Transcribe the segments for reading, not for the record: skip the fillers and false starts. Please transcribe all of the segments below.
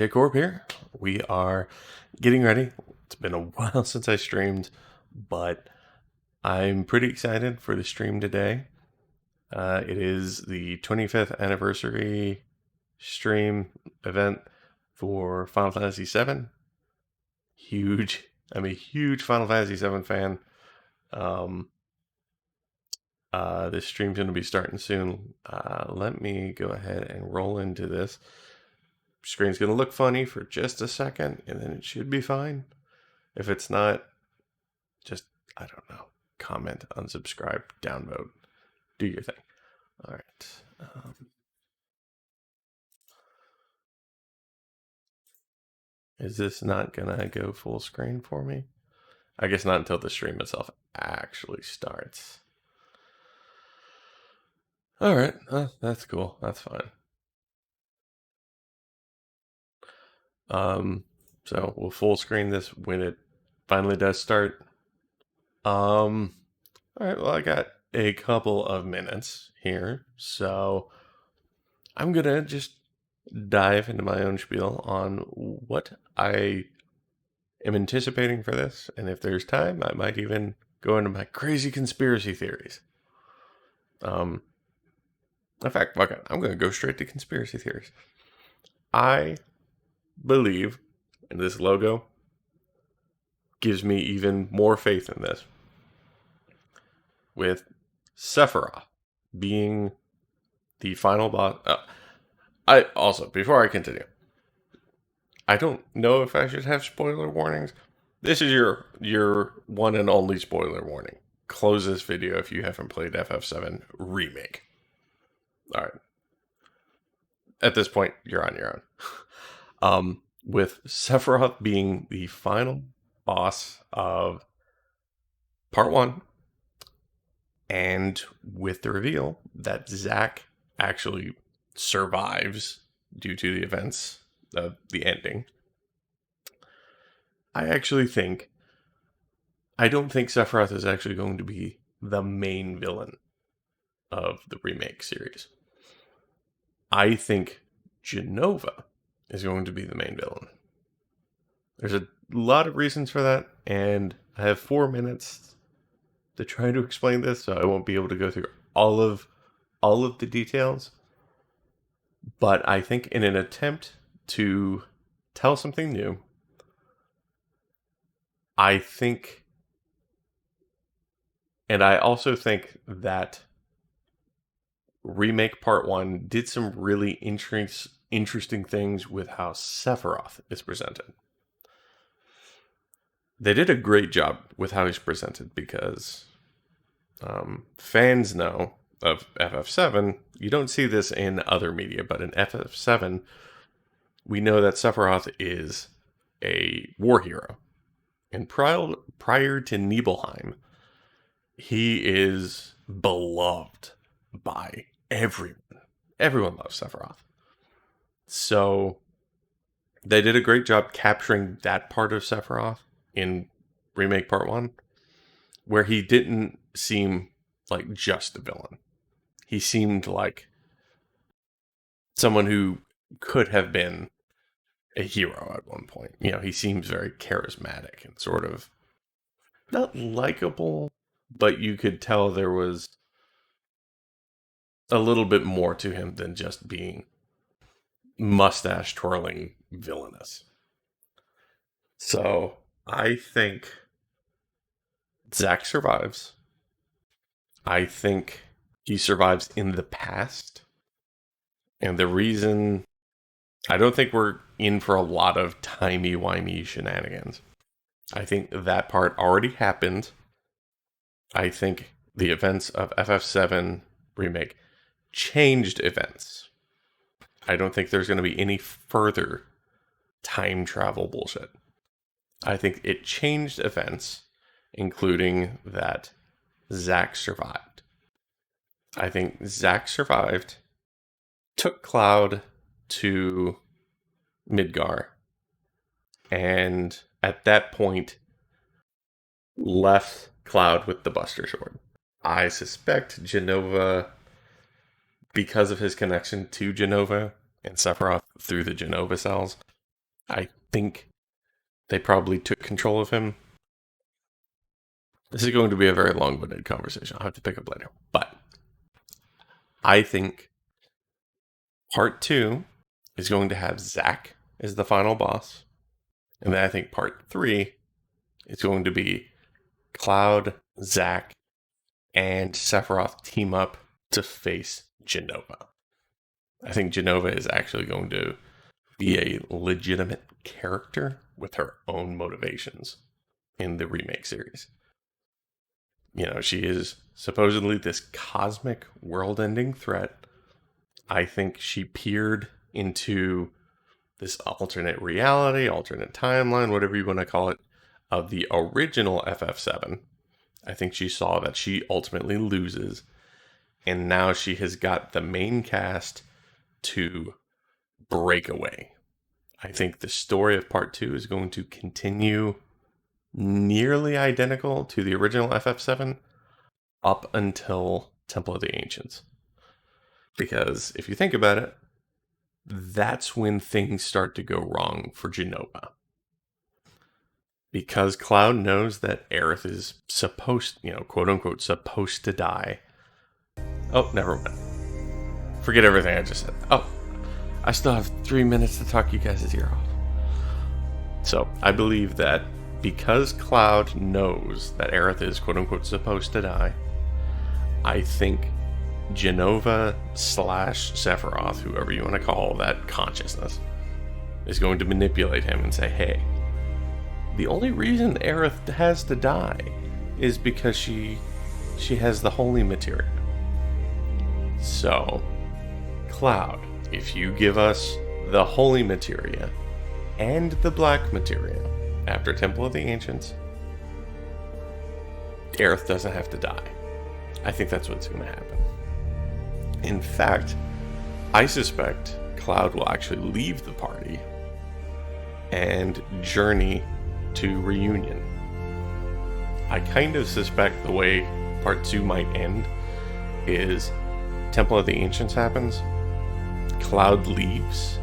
Hey, Corp here. We are getting ready. It's been a while since I streamed, but I'm pretty excited for the stream today. It is the 25th anniversary stream event for Final Fantasy VII. Huge. I'm a huge Final Fantasy VII fan. Um, this stream's going to be starting soon. Let me go ahead and roll into this. Screen's going to look funny for just a second, and then it should be fine. If it's not, just, I don't know, comment, unsubscribe, downvote, do your thing. All right. Is this not going to go full screen for me? I guess not until the stream itself actually starts. All right. That's cool. That's fine. So we'll full screen this when it finally does start. All right. Well, I got a couple of minutes here, so I'm gonna just dive into my own spiel on what I am anticipating for this, and if there's time, I might even go into my crazy conspiracy theories. In fact, fuck it, I'm gonna go straight to conspiracy theories. I believe, and this logo gives me even more faith in this, with Sephiroth being the final boss. I also, before I continue, I don't know if I should have spoiler warnings. This is your one and only spoiler warning. Close this video if you haven't played FF7 Remake. All right. At this point, you're on your own. With Sephiroth being the final boss of Part 1, and with the reveal that Zack actually survives due to the events of the ending, I don't think Sephiroth is actually going to be the main villain of the remake series. I think Jenova is going to be the main villain. There's a lot of reasons for that, and I have 4 minutes to try to explain this, so I won't be able to go through all of the details. But I think in an attempt to tell something new, I think, and I also think that Remake Part 1 did some really interesting things with how Sephiroth is presented. They did a great job with how he's presented because fans know of FF7. You don't see this in other media, but in FF7, we know that Sephiroth is a war hero. And prior to Nibelheim, he is beloved by everyone. Everyone loves Sephiroth. So they did a great job capturing that part of Sephiroth in Remake Part 1, where he didn't seem like just a villain. He seemed like someone who could have been a hero at one point. You know, he seems very charismatic and sort of not likable, but you could tell there was a little bit more to him than just being mustache twirling villainous. So I think Zack survives. I think he survives in the past. And the reason, I don't think we're in for a lot of timey-wimey shenanigans. I think that part already happened. I think the events of FF7 Remake changed events. I don't think there's going to be any further time travel bullshit. I think it changed events, including that Zack survived. I think Zack survived, took Cloud to Midgar, and at that point left Cloud with the Buster Sword. I suspect Jenova, because of his connection to Jenova and Sephiroth through the Jenova cells, I think they probably took control of him. This is going to be a very long-winded conversation. I'll have to pick up later. But I think part 2 is going to have Zack as the final boss. And then I think part 3 is going to be Cloud, Zack, and Sephiroth team up to face Jenova. I think Jenova is actually going to be a legitimate character with her own motivations in the remake series. You know, she is supposedly this cosmic world-ending threat. I think she peered into this alternate reality, alternate timeline, whatever you want to call it, of the original FF7. I think she saw that she ultimately loses, and now she has got the main cast to break away. I think the story of part 2 is going to continue nearly identical to the original FF7 up until Temple of the Ancients. Because if you think about it, that's when things start to go wrong for Jenova. Because Cloud knows that Aerith is supposed, quote unquote, supposed to die. Oh, never mind. Forget everything I just said. Oh, I still have 3 minutes to talk you guys' ear off. So, I believe that because Cloud knows that Aerith is, quote unquote, supposed to die, I think Jenova / Sephiroth, whoever you want to call that consciousness, is going to manipulate him and say, hey, the only reason Aerith has to die is because she has the holy materia. So, Cloud, if you give us the holy materia and the black materia after Temple of the Ancients, Aerith doesn't have to die. I think that's what's going to happen. In fact, I suspect Cloud will actually leave the party and journey to Reunion. I kind of suspect the way part 2 might end is Temple of the Ancients happens, Cloud leaves,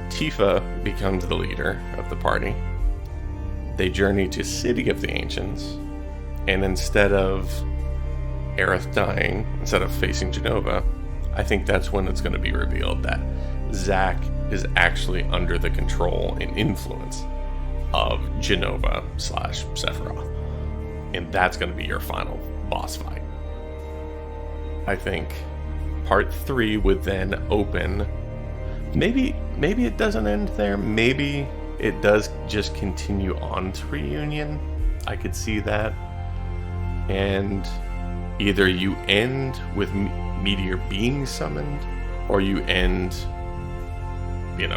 Tifa becomes the leader of the party, they journey to City of the Ancients, and instead of Aerith dying, instead of facing Jenova, I think that's when it's going to be revealed that Zack is actually under the control and influence of Jenova / Sephiroth. And that's going to be your final boss fight. I think part 3 would then open. Maybe it doesn't end there. Maybe it does just continue on to Reunion. I could see that. And either you end with Meteor being summoned, or you end,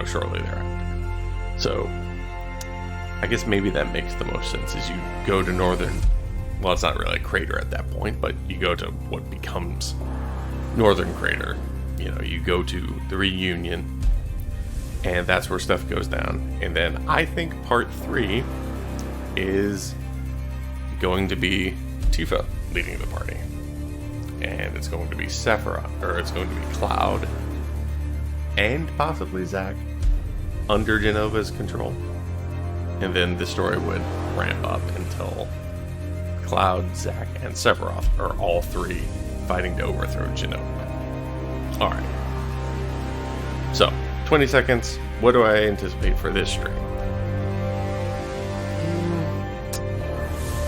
shortly thereafter. So, I guess maybe that makes the most sense, is you go to Northern, well, it's not really a crater at that point, but you go to what becomes Northern Crater. You go to the Reunion, and that's where stuff goes down. And then I think part 3 is going to be Tifa leading the party. And it's going to be Sephiroth, or it's going to be Cloud, and possibly Zack under Jenova's control. And then the story would ramp up until Cloud, Zack, and Sephiroth are all 3 fighting to overthrow Jenova. Alright. So, 20 seconds. What do I anticipate for this stream?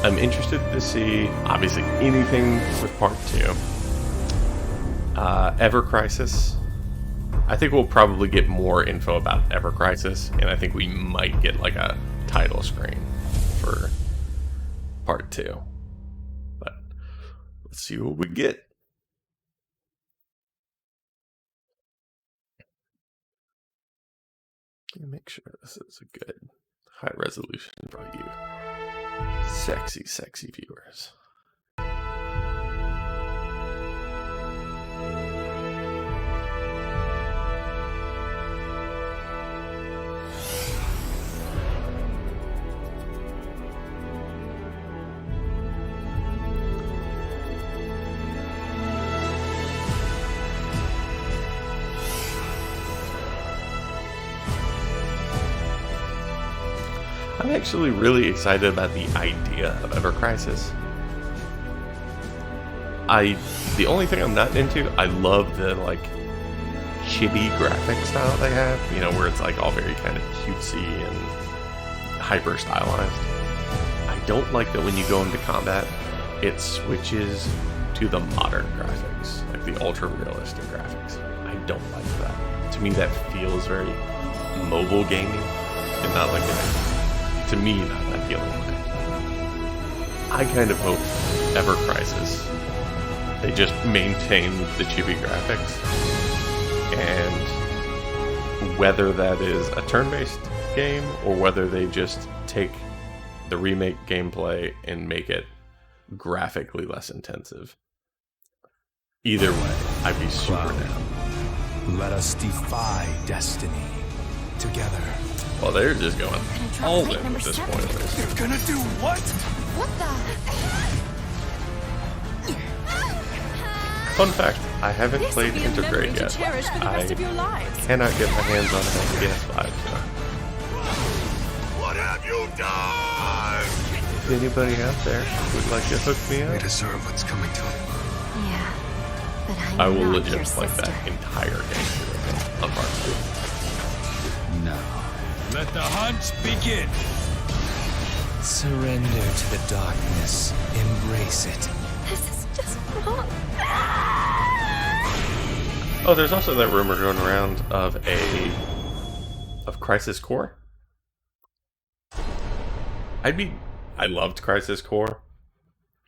I'm interested to see, obviously, anything with part 2. Ever Crisis. I think we'll probably get more info about Ever Crisis, and I think we might get like a title screen for part 2. But let's see what we get. Make sure this is a good high resolution for you sexy viewers. I'm actually really excited about the idea of Ever Crisis. The only thing I'm not into, I love the like chibi graphic style they have, you know, where it's like all very kind of cutesy and hyper stylized. I don't like that when you go into combat, it switches to the modern graphics, like the ultra realistic graphics. I don't like that. To me, that feels very mobile gaming and not like to me, not that feeling way. I kind of hope Ever Crisis, they just maintain the chibi graphics, and whether that is a turn-based game or whether they just take the remake gameplay and make it graphically less intensive. Either way, I'd be super down. Let us defy destiny together. Well, they're just going all in with this point. You're gonna do what? What the? Fun fact, I haven't played Intergrade yet. I cannot get my hands on it on the PS5. So. What have you done? If anybody out there would like to hook me They up, deserve what's coming to them. Yeah, but I I'm will not legit your play sister. that entire game on part 2. Now, let the hunt begin. Surrender to the darkness. Embrace it. This is just wrong. Oh, there's also that rumor going around of Crisis Core. I loved Crisis Core.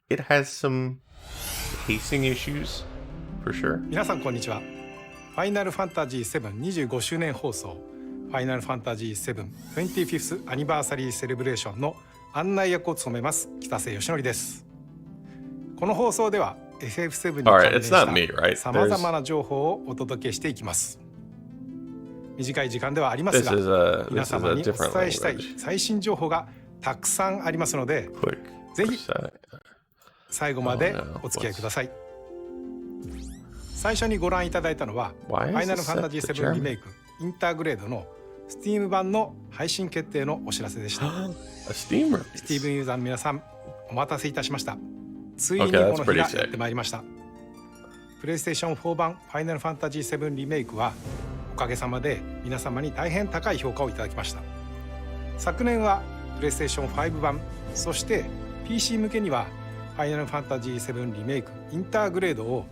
It has some pacing issues, for sure. 皆さんこんにちは。ファイナルファンタジー7 25周年放送ファイナルファンタジー7 25th アニバーサリーセレブレーションの案内役を務めます北瀬義則です。この放送では FF7 に関 Alright, 連 it's し not me, right? たさまざまな情報をお届けしていきます。短い時間ではありますが、皆様にお伝えしたい最新情報がたくさんありますので、ぜひ最後までお付き合いください。最初にご覧いただいたのは、ファイナルファンタジー7リメイクインターグレードの Steam 版の配信決定のお知らせでした。スティーブンユーザーの皆さん、お待たせいたしました。ついにこの日がやってまいりました。プレイステーション4版ファイナルファンタジー7リメイクはおかげさまで皆様に大変高い評価をいただきました。昨年はプレイステーション5版、そして PC 向けにはファイナルファンタジー7リメイクインターグレードを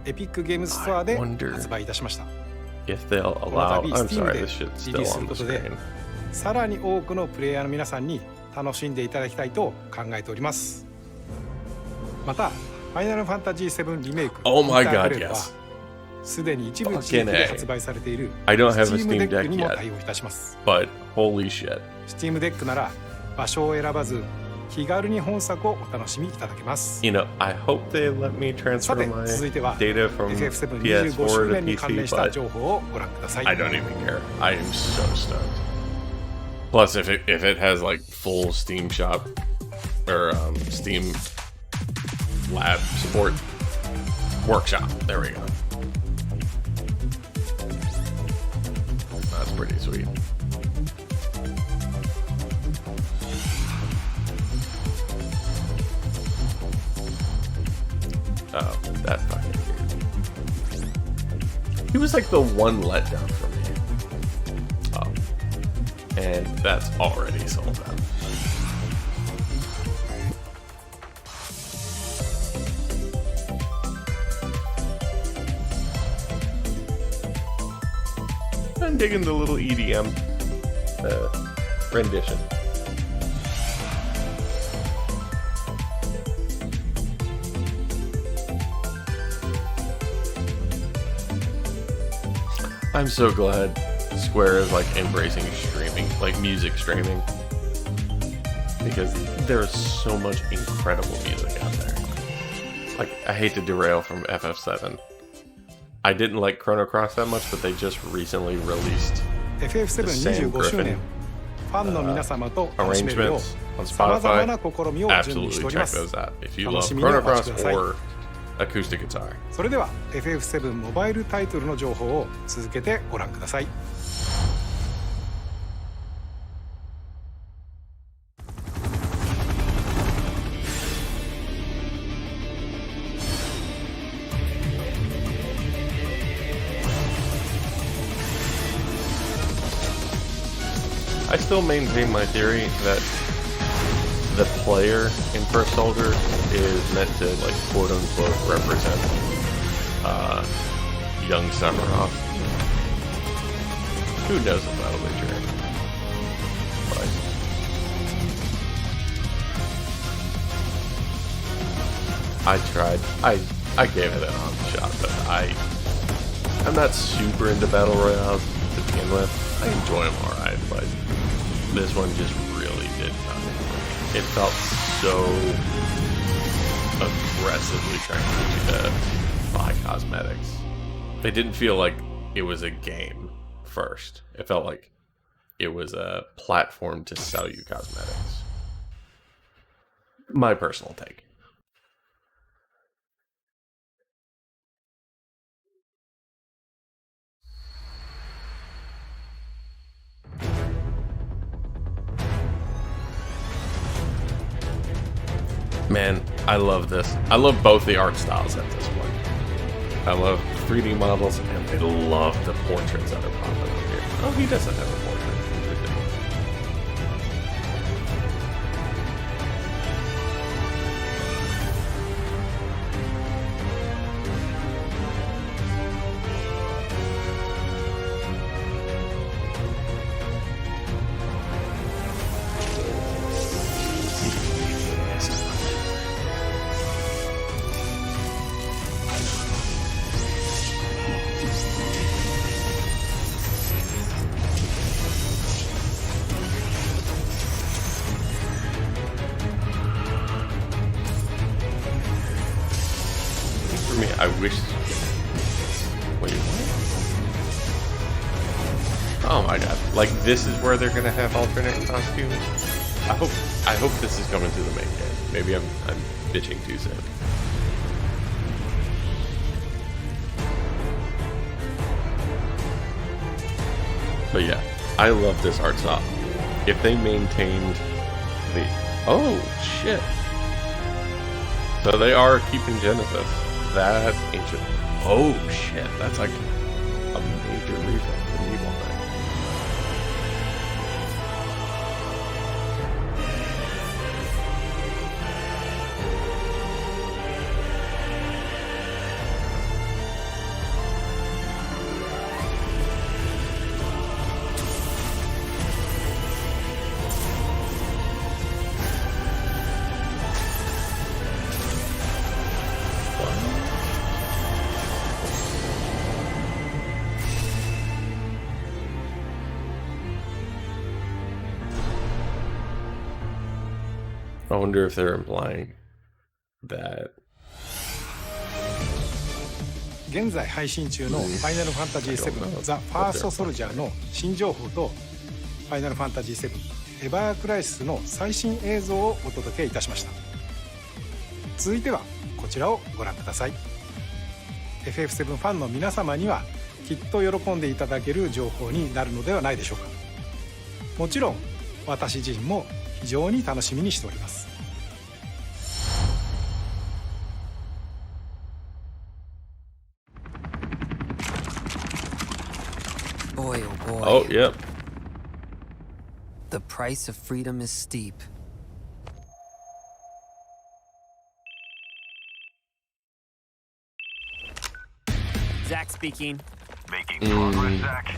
エピックゲームストアで発売いたしました。この度 Steam でリリースすることで、さらに多くのプレイヤーの皆さんに楽しんでいただきたいと考えております。また、ファイナルファンタジー7リメイクインターグレードはすでに一部地域で発売されている Steam デックにも対応いたします。Steam デックなら場所を選ばず気軽に本作をお楽しみいただけます。You know, I hope they let me transfer my 続いては data from FF7 PS4 25周 to 年に関連 PC, した but 情報をご覧ください。 I don't even care. I am so stoked. Plus, if it has like full Steam Shop or Steam Lab support workshop, there we go. That's pretty sweet. Oh, that fucking dude. He was like the one letdown for me. Oh. And that's already sold out. I'm digging the little EDM rendition. I'm so glad Square is like embracing streaming, like music streaming, because there's so much incredible music out there. Like, I hate to derail from FF7. I didn't like Chrono Cross that much, but they just recently released FF7 25周年ファンの皆様と楽しめるよう arrangements on さまざま Spotify. な試みを準備して Absolutely おりま check す。 those out if you love 楽しみにお Chrono 待ち Cross ください。 or acoustic guitar. それでは FF7 モバイルタイトルの情報を続けてご覧ください。I still maintain my theory that the player in First Soldier is meant to, like, quote unquote, represent young Sephiroth. Who knows if that'll be true? But I tried. I gave it an honest shot, but I'm not super into battle royales to begin with. I enjoy them alright, but this one just really did nothing for me. It felt so aggressively trying to get you to buy cosmetics. It didn't feel like it was a game first. It felt like it was a platform to sell you cosmetics. My personal take. Man, I love this. I love both the art styles at this point. I love 3D models, and I love the portraits that are popping up here. Oh, he doesn't have a portrait. I wish. Wait, what? Oh my god! Like, this is where they're gonna have alternate costumes. I hope this is coming to the main game. Maybe I'm bitching too soon. But yeah, I love this art style. If they maintained the shit. So they are keeping Genesis. That's ancient. Oh shit, that's like a major revamp for the Evil thing. I wonder if they're implying that 現在配信中のファイナルファンタジー7ザ・ファーストソルジャーの新情報とファイナルファンタジー7エバークライシスの最新映像をお届けいたしました。続いてはこちらをご覧ください。 FF7 ファンの皆様にはきっと喜んでいただける情報になるのではないでしょうか。もちろん私自身も非常に楽しみにしております。Boy, oh boy. Oh, yep. The price of freedom is steep. Zach speaking. Making progress, Zach.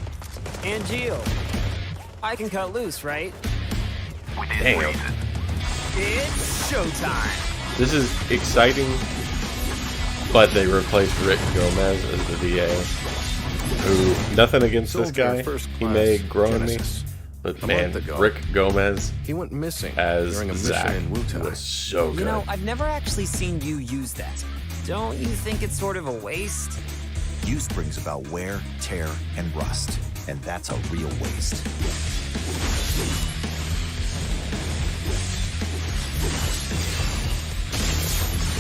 And Gio. I can cut loose, right? Within reason. It's showtime. This is exciting, but they replaced Rick Gomez as the VA. Who, nothing against this guy. He may grow on me. But man, Rick Gomez he went missing as during a Zach mission in Wutai. was so good. You know, I've never actually seen you use that. Don't you think it's sort of a waste? Use brings about wear, tear, and rust, and that's a real waste.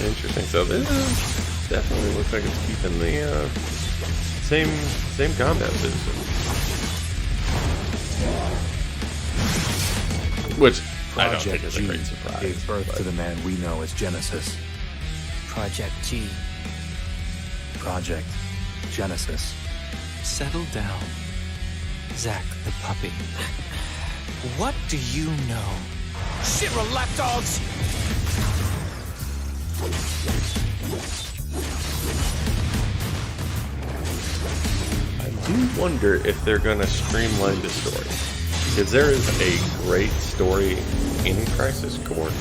Interesting. So this definitely looks like it's keeping the same combat system, which I don't think is a great surprise. Gave birth to the man we know as Genesis. Project G. Project Genesis. Settle down, Zach the puppy. What do you know? Shira lapdogs! I do wonder if they're going to streamline the story. Because there is a great story in Crisis Core.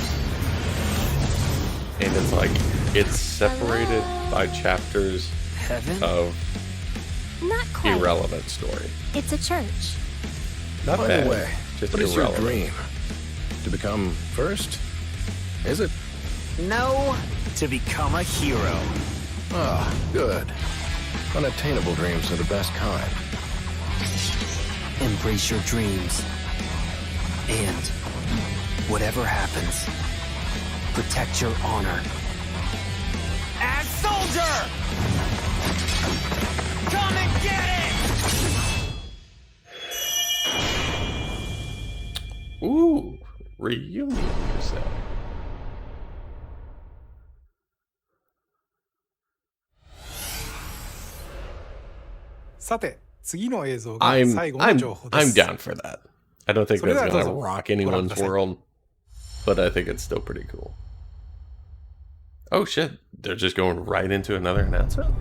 And it's like, it's separated by chapters Heaven? of Not quite. irrelevant story. It's a church. Not By bad, the way, just what is your irrelevant. dream? To become first? Is it? No, to become a hero. Ah, good. Unattainable dreams are the best kind. Embrace your dreams. And whatever happens, protect your honor. As soldier! Come and get it! Ooh, reunion, you say? I'm down for that. I don't think that's gonna rock anyone's world, but I think it's still pretty cool. Oh shit, they're just going right into another announcement?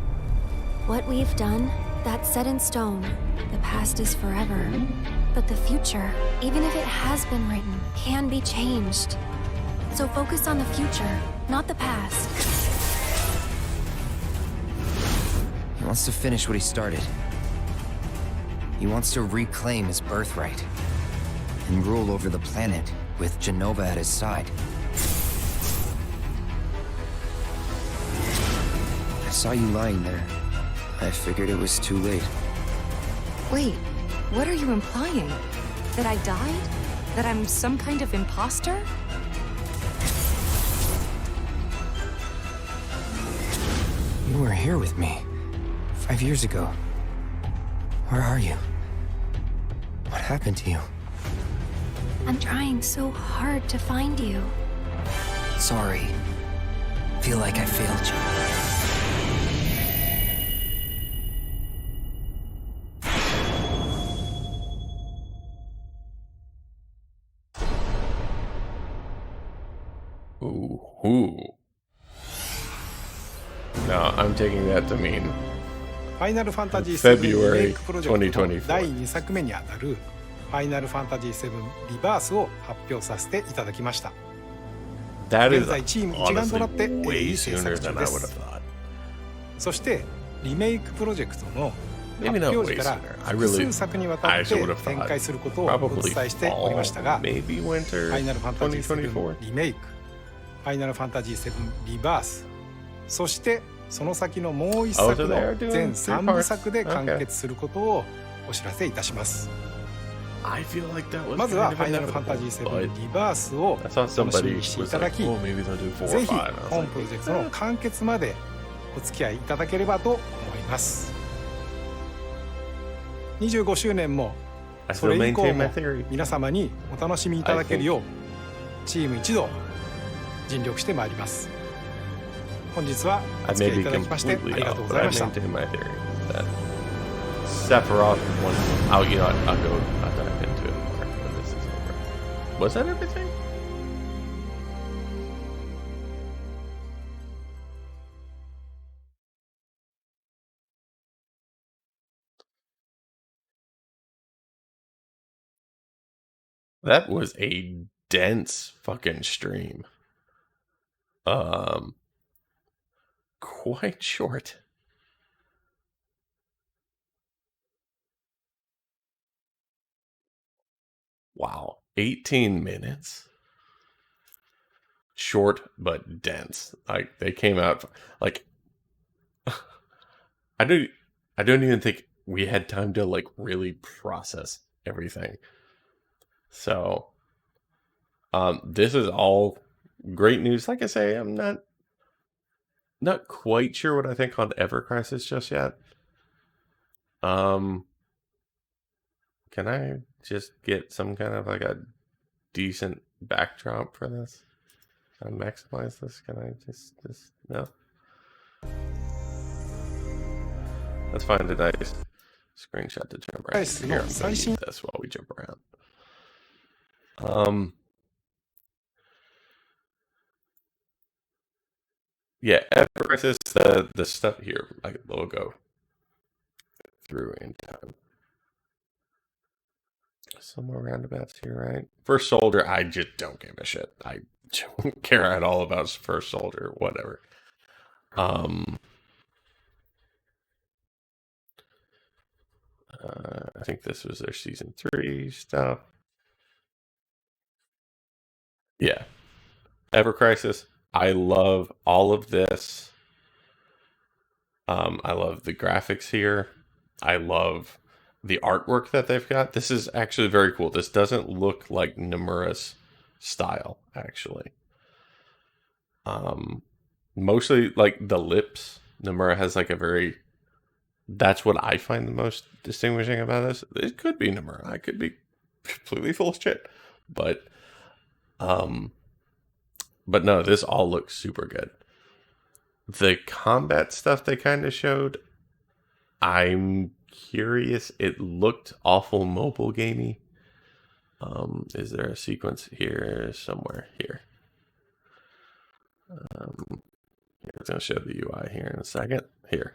What we've done, that's set in stone. The past is forever. But the future, even if it has been written, can be changed. So focus on the future, not the past. He wants to finish what he started. He wants to reclaim his birthright and rule over the planet with Genova at his side. I saw you lying there. I figured it was too late. Wait, what are you implying? That I died? That I'm some kind of imposter? You were here with me 5 years ago. Where are you? What happened to you? I'm trying so hard to find you. Sorry. Feel like I failed you. Ooh. Now, I'm taking that to mean ファイナルファンタジー7リメイクプロジェクトの第2作目にあたるファイナルファンタジー7リバースを発表させていただきました。現在チーム一丸となって制作中です。そしてリメイクプロジェクトの発表時から複数作にわたって展開することをお伝えしておりましたが、ファイナルファンタジー7リメイク、ファイナルファンタジー7リバース、そしてその先のもう一作の全3部作で完結することをお知らせいたします。まずはファイナルファンタジー7リバースを楽しみにしていただき、ぜひ本プロジェクトの完結までお付き合いいただければと思います。25周年もそれ以降も皆様にお楽しみいただけるようチーム一同尽力してまいります。本日はお付き合いいただきましてありがとうございました。Sephiroth one. I'll dive into it more when this is over. Was that everything? That was a dense fucking stream. Quite short. Wow, 18 minutes. Short but dense. Like they came out like I don't even think we had time to like really process everything. So this is all great news. Like I say, I'm not quite sure what I think on Ever Crisis just yet. Can I just get some kind of like a decent backdrop for this? Can I maximize this? Can I just no? Let's find a nice screenshot to jump right into here. I'm gonna use this while we jump around. Yeah, Ever Crisis, the stuff here, like we'll go through in time. Somewhere roundabouts here, right? First Soldier, I just don't give a shit. I don't care at all about First Soldier, whatever. I think this was their season 3 stuff. Yeah. Ever Crisis. I love all of this. I love the graphics here. I love the artwork that they've got. This is actually very cool. This doesn't look like Nomura's style, actually. Mostly like the lips. Nomura has like a very... That's what I find the most distinguishing about this. It could be Nomura. I could be completely full of shit. But no, this all looks super good. The combat stuff they kind of showed, I'm curious. It looked awful mobile gamey. Is there a sequence here somewhere? Here. I'm going to show the UI here in a second. Here.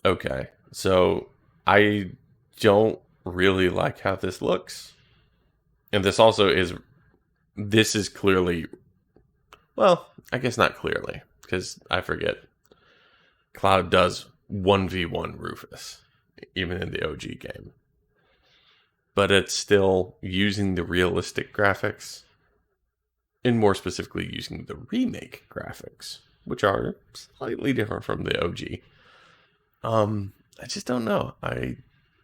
Okay, so I don't really like how this looks. And this also is... This is clearly... Well, I guess not clearly, because I forget. Cloud does 1v1 Rufus, even in the OG game. But it's still using the realistic graphics, and more specifically using the remake graphics, which are slightly different from the OG. I just don't know. I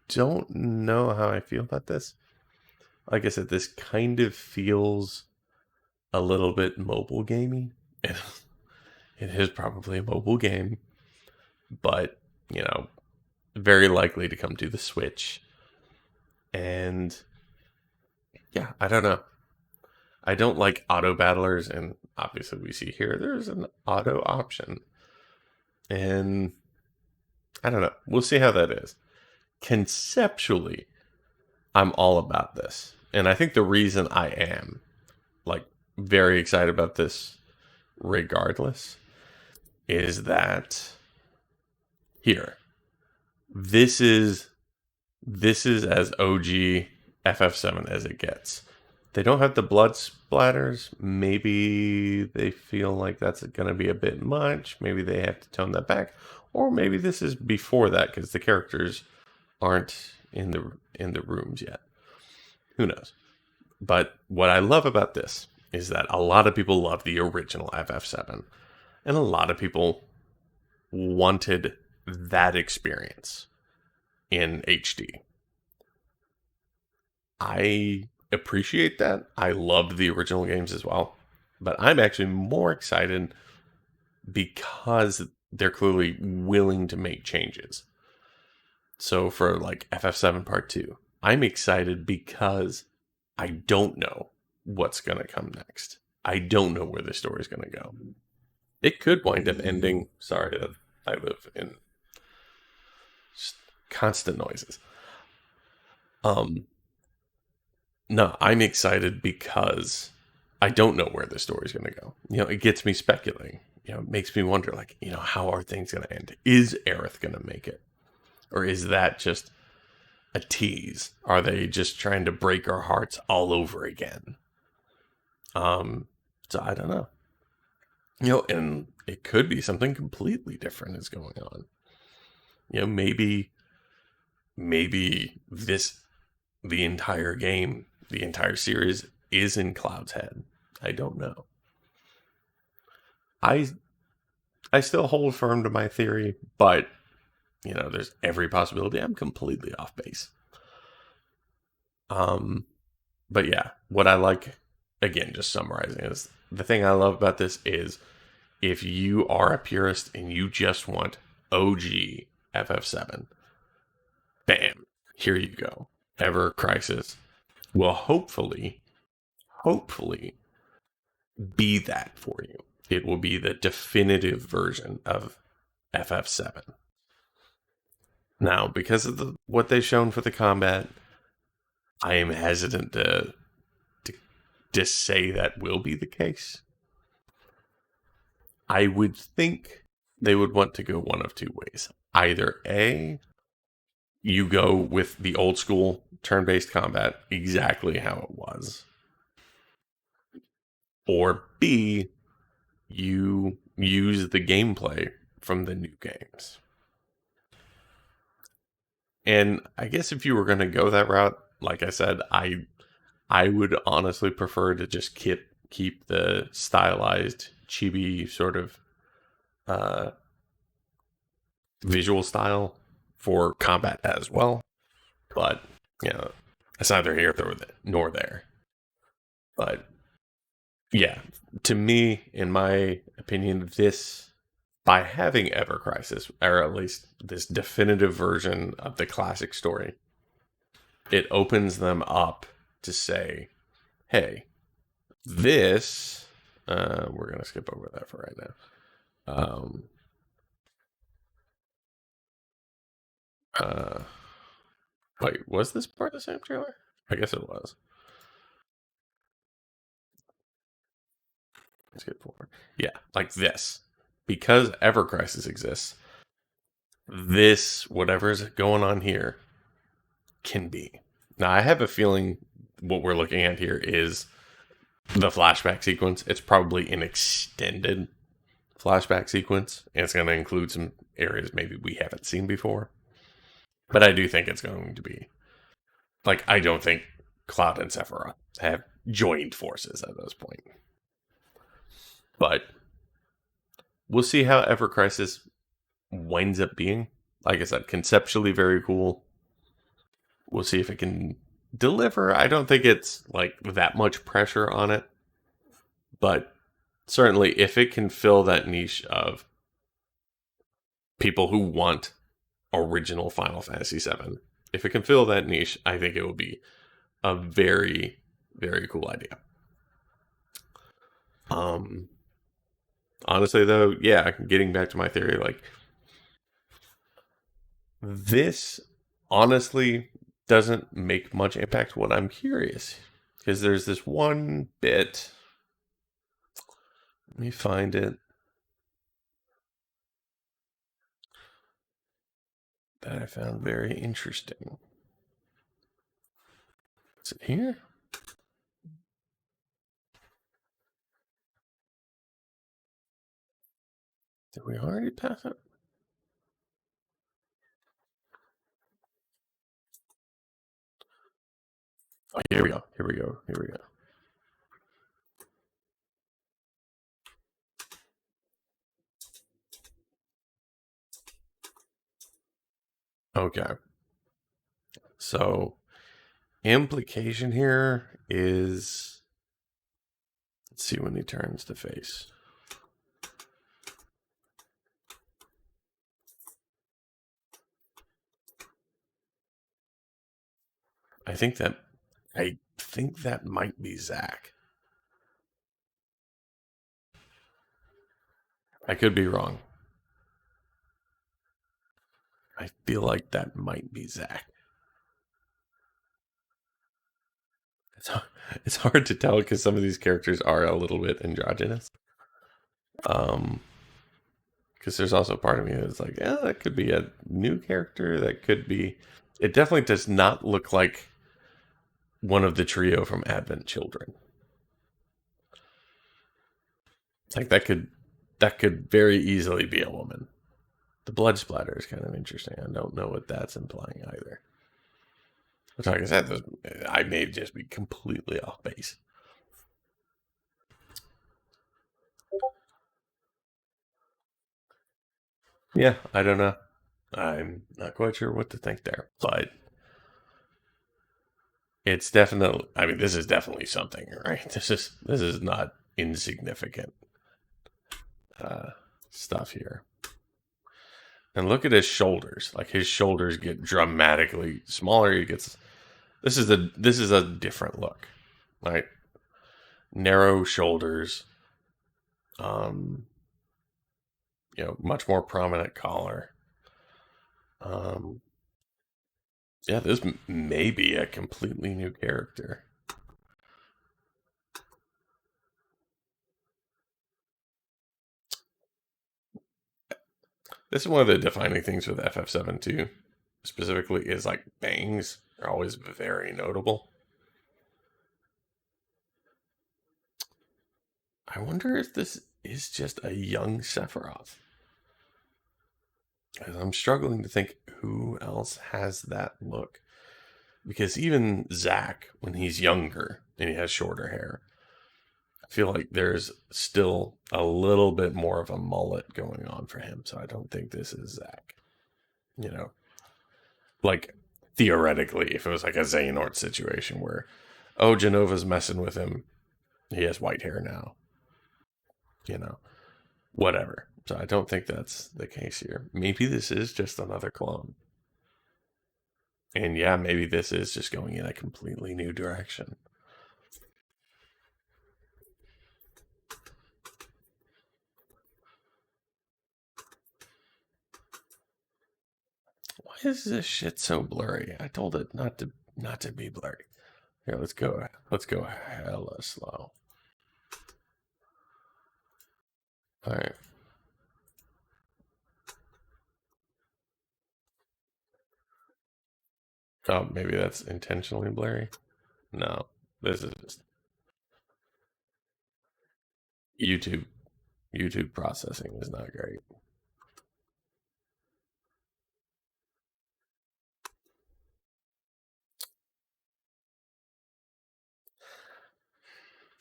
don't know how I feel about this. Like I said, this kind of feels a little bit mobile gamey. It is probably a mobile game, but, you know, very likely to come to the Switch. And yeah, I don't know. I don't like auto battlers, and obviously we see here there's an auto option. And I don't know. We'll see how that is. Conceptually, I'm all about this. And I think the reason I am, like, very excited about this regardless is that here, this is as OG FF7 as it gets. They don't have the blood splatters. Maybe they feel like that's going to be a bit much. Maybe they have to tone that back. Or maybe this is before that because the characters aren't in the rooms yet. Who knows? But what I love about this is that a lot of people love the original FF7. And a lot of people wanted that experience in HD. I appreciate that. I loved the original games as well. But I'm actually more excited because they're clearly willing to make changes. So for like FF7 Part 2, I'm excited because I don't know what's going to come next. I don't know where the story's going to go. It could wind up ending... Sorry that I live in constant noises. No, I'm excited because I don't know where the story's going to go. You know, it gets me speculating. You know, it makes me wonder, like, you know, how are things going to end? Is Aerith going to make it? Or is that just a tease? Are they just trying to break our hearts all over again? So I don't know. You know, and it could be something completely different is going on. You know, maybe the entire game, the entire series is in Cloud's head. I don't know. I still hold firm to my theory, but, you know, there's every possibility I'm completely off base. But yeah, what I like, again, just summarizing, is the thing I love about this is if you are a purist and you just want OG FF7, bam, here you go. Ever Crisis will hopefully be that for you. It will be the definitive version of FF7. Now, because of what they've shown for the combat, I am hesitant to to say that will be the case. I would think they would want to go one of two ways. Either A, you go with the old school turn-based combat exactly how it was. Or B, you use the gameplay from the new games. And I guess if you were going to go that route, like I said, I would honestly prefer to just keep the stylized chibi sort of visual style for combat as well. But, you know, it's neither here nor there. But, yeah, to me, in my opinion, this, by having Ever Crisis, or at least this definitive version of the classic story, it opens them up to say, hey, this, we're going to skip over that for right now. Wait, was this part of the same trailer? I guess it was. Let's get forward. Yeah, like this. Because Ever Crisis exists, this, whatever is going on here, can be. Now, I have a feeling what we're looking at here is the flashback sequence. It's probably an extended flashback sequence, and it's going to include some areas maybe we haven't seen before. But I do think it's going to be, like, I don't think Cloud and Sephiroth have joined forces at this point. But we'll see how Ever Crisis winds up being. Like I said, conceptually very cool. We'll see if it can deliver. I don't think it's like that much pressure on it. But certainly if it can fill that niche of people who want original Final Fantasy VII, if it can fill that niche, I think it will be a very, very cool idea. Honestly, though, yeah, getting back to my theory, like, this honestly doesn't make much impact when I'm curious. Because there's this one bit. Let me find it. That I found very interesting. Is it here? Did we already pass it? Oh, here we go. Here we go. Here we go. Okay. So, implication here is, let's see when he turns to face. I think that might be Zack. I could be wrong. I feel like that might be Zack. It's hard to tell because some of these characters are a little bit androgynous. Because there's also part of me that's like, yeah, that could be a new character. That could be. It definitely does not look like one of the trio from Advent Children. Like that could very easily be a woman. The blood splatter is kind of interesting. I don't know what that's implying either. But like I said, I may just be completely off base. Yeah, I don't know. I'm not quite sure what to think there, but it's definitely. I mean, this is definitely something, right? This is not insignificant stuff here. And look at his shoulders. Like his shoulders get dramatically smaller. He gets. This is a different look, right? Narrow shoulders. Much more prominent collar. Yeah, this may be a completely new character. This is one of the defining things with FF7 too, specifically, is like bangs are always very notable. I wonder if this is just a young Sephiroth. I'm struggling to think who else has that look. Because even Zack, when he's younger and he has shorter hair, I feel like there's still a little bit more of a mullet going on for him. So I don't think this is Zack. You know, like theoretically, if it was like a Xehanort situation where, oh, Genova's messing with him, he has white hair now. You know, whatever. So I don't think that's the case here. Maybe this is just another clone. And yeah, maybe this is just going in a completely new direction. Why is this shit so blurry? I told it not to be blurry. Here, let's go hella slow. All right. Oh, maybe that's intentionally blurry. No, this is just YouTube processing is not great.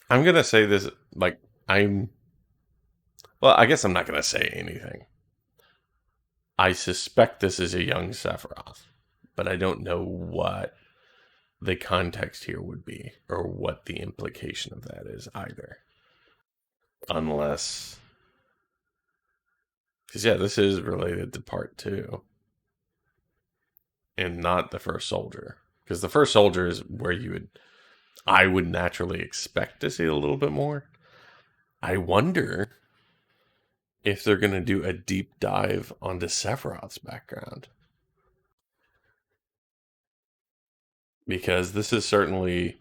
I'm gonna say this, like, well, I guess I'm not gonna say anything. I suspect this is a young Sephiroth, but I don't know what the context here would be or what the implication of that is either. Unless, because yeah, this is related to part 2 and not the first soldier, because the first soldier is where I would naturally expect to see a little bit more. I wonder if they're going to do a deep dive onto Sephiroth's background, because this is certainly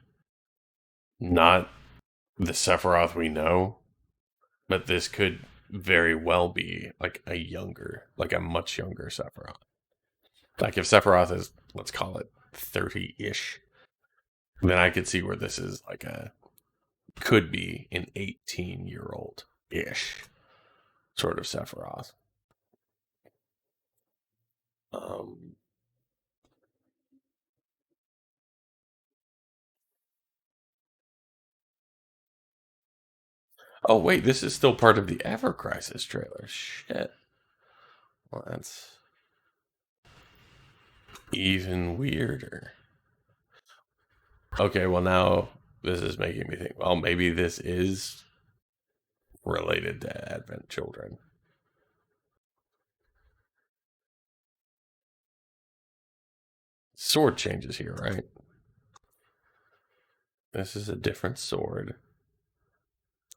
not the Sephiroth we know, but this could very well be like a much younger Sephiroth. Like if Sephiroth is, let's call it 30-ish, then I could see where this is like could be an 18-year-old-ish sort of Sephiroth. Oh, wait, this is still part of the Ever Crisis trailer. Shit. Well, that's even weirder. Okay, well, now this is making me think, well, maybe this is related to Advent Children. Sword changes here, right? This is a different sword.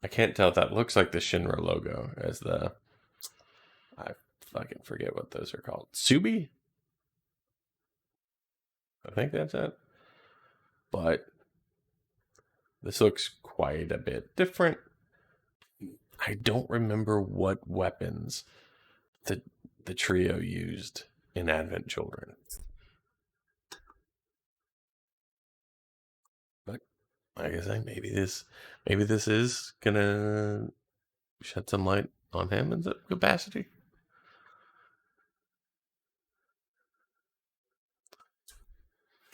I can't tell if that looks like the Shinra logo as I fucking forget what those are called. Subi? I think that's it. But this looks quite a bit different. I don't remember what weapons the trio used in Advent Children. But like I say, maybe this is gonna shed some light on him in the capacity.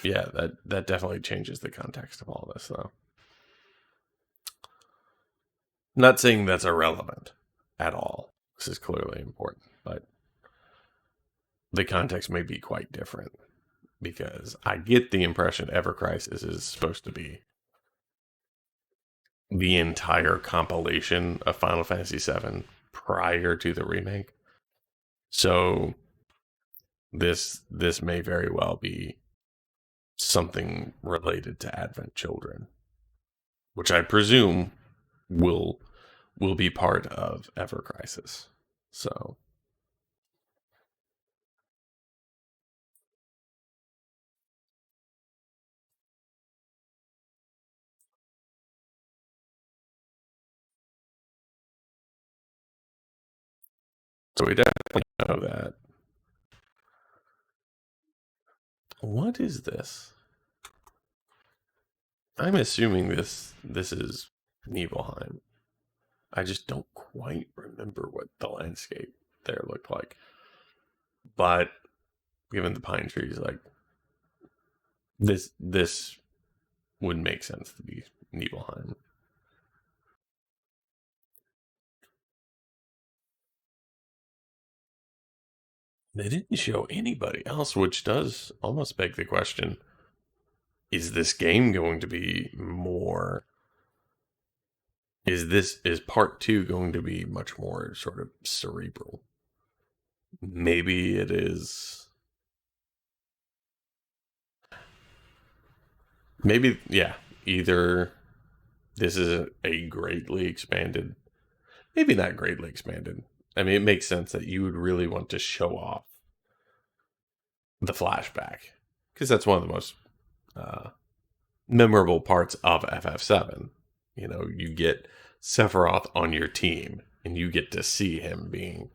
Yeah, that definitely changes the context of all this, though. Not saying that's irrelevant at all. This is clearly important, but the context may be quite different, because I get the impression Ever Crisis is supposed to be the entire compilation of Final Fantasy VII prior to the remake. So this may very well be something related to Advent Children, which I presume will be part of Ever Crisis. So we definitely know that. What is this? I'm assuming this is Nibelheim. I just don't quite remember what the landscape there looked like. But given the pine trees, like this would make sense to be Nibelheim. They didn't show anybody else, which does almost beg the question, is this game going to be more... Is part 2 going to be much more sort of cerebral? Maybe it is... Maybe, yeah, either this is a greatly expanded... Maybe not greatly expanded. I mean, it makes sense that you would really want to show off the flashback, because that's one of the most memorable parts of FF7. You know, you get Sephiroth on your team, and you get to see him being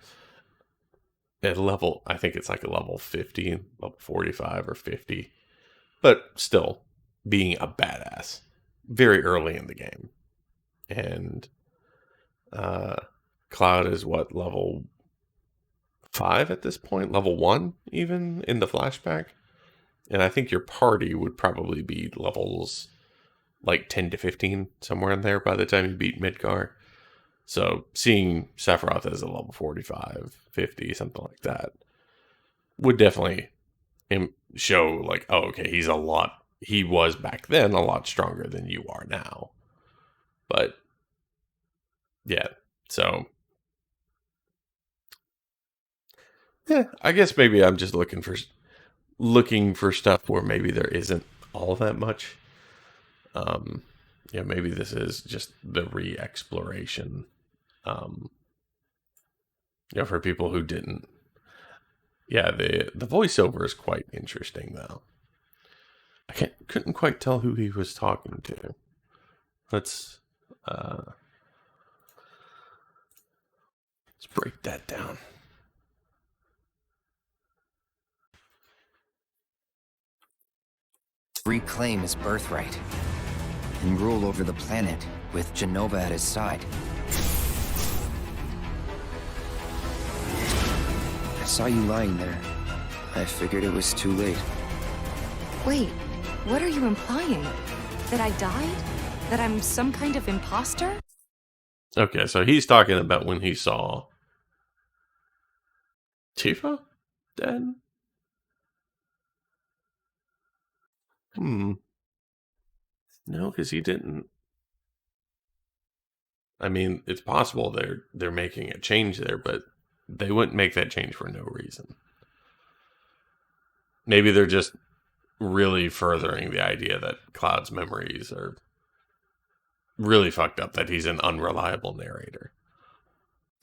at a level, I think it's like a level 50, level 45 or 50, but still being a badass very early in the game. And Cloud is what, level 5 at this point? Level 1 even in the flashback? And I think your party would probably be levels like 10 to 15, somewhere in there by the time you beat Midgar. So seeing Sephiroth as a level 45, 50, something like that, would definitely show like, oh, okay, he was back then a lot stronger than you are now. But yeah, so yeah, I guess maybe I'm just looking for stuff where maybe there isn't all that much. Yeah, maybe this is just the re-exploration. Yeah, for people who didn't. Yeah, the voiceover is quite interesting though. I couldn't quite tell who he was talking to. Let's break that down. Reclaim his birthright and rule over the planet with Jenova at his side. I saw you lying there. I figured it was too late. Wait, what are you implying? That I died? That I'm some kind of imposter? Okay, so he's talking about when he saw Tifa dead? No, because he didn't. I mean, it's possible they're making a change there, but they wouldn't make that change for no reason. Maybe they're just really furthering the idea that Cloud's memories are really fucked up, that he's an unreliable narrator.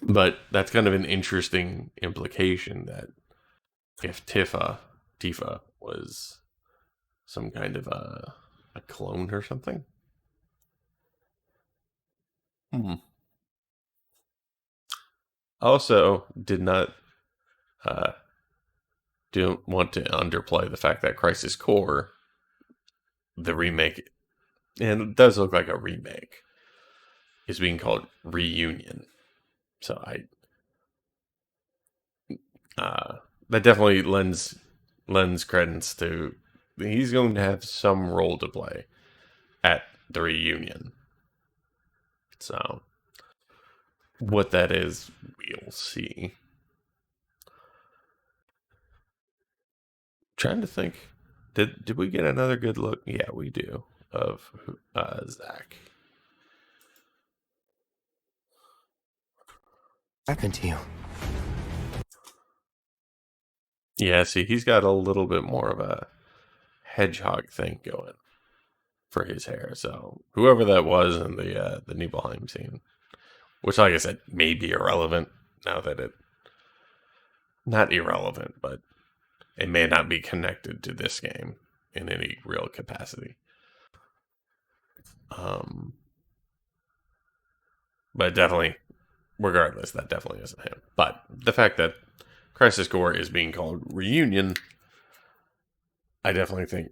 But that's kind of an interesting implication, that if Tifa was some kind of a clone or something. Also, did not don't want to underplay the fact that Crisis Core, the remake, and it does look like a remake, is being called Reunion. So that definitely lends credence to he's going to have some role to play at the reunion. So what that is, we'll see. Trying to think, did we get another good look? Yeah, we do, of Zack. What happened to you? Yeah, see, he's got a little bit more of a hedgehog thing going for his hair. So whoever that was in the Nibelheim scene, which, like I said, may be irrelevant now that not irrelevant, but it may not be connected to this game in any real capacity. But definitely, regardless, that definitely isn't him. But the fact that Crisis Core is being called Reunion, I definitely think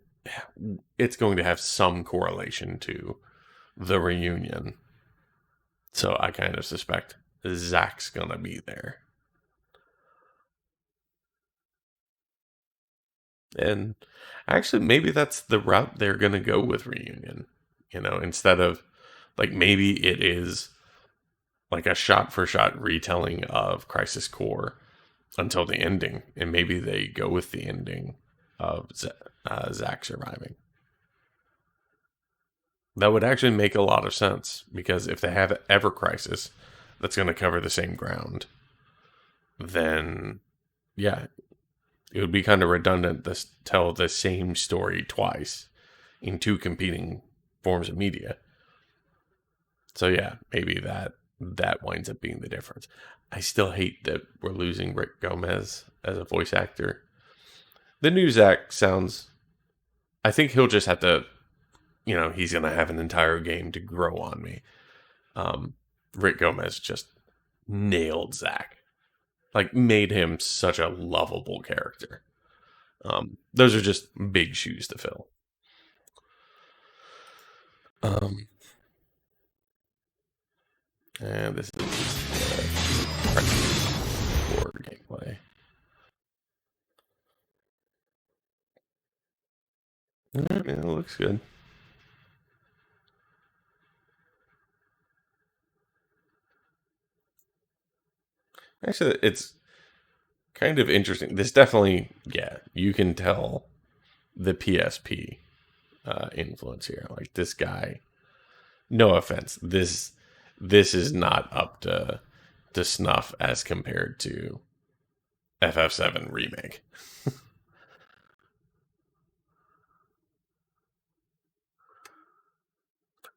it's going to have some correlation to the reunion. So I kind of suspect Zack's going to be there. And actually, maybe that's the route they're going to go with Reunion. You know, instead of, like, maybe it is like a shot-for-shot retelling of Crisis Core until the ending. And maybe they go with the ending of Zack surviving. That would actually make a lot of sense, because if they have Ever Crisis that's going to cover the same ground, then, yeah, it would be kind of redundant to tell the same story twice in two competing forms of media. So yeah, maybe that winds up being the difference. I still hate that we're losing Rick Gomez as a voice actor. The new Zack sounds... I think he'll just have to... You know, he's going to have an entire game to grow on me. Rick Gomez just nailed Zack. Like, made him such a lovable character. Those are just big shoes to fill. And this is board gameplay. Yeah, it looks good. Actually, it's kind of interesting. This definitely, yeah, you can tell the PSP influence here. Like, this guy, no offense, this is not up to snuff as compared to FF7 Remake.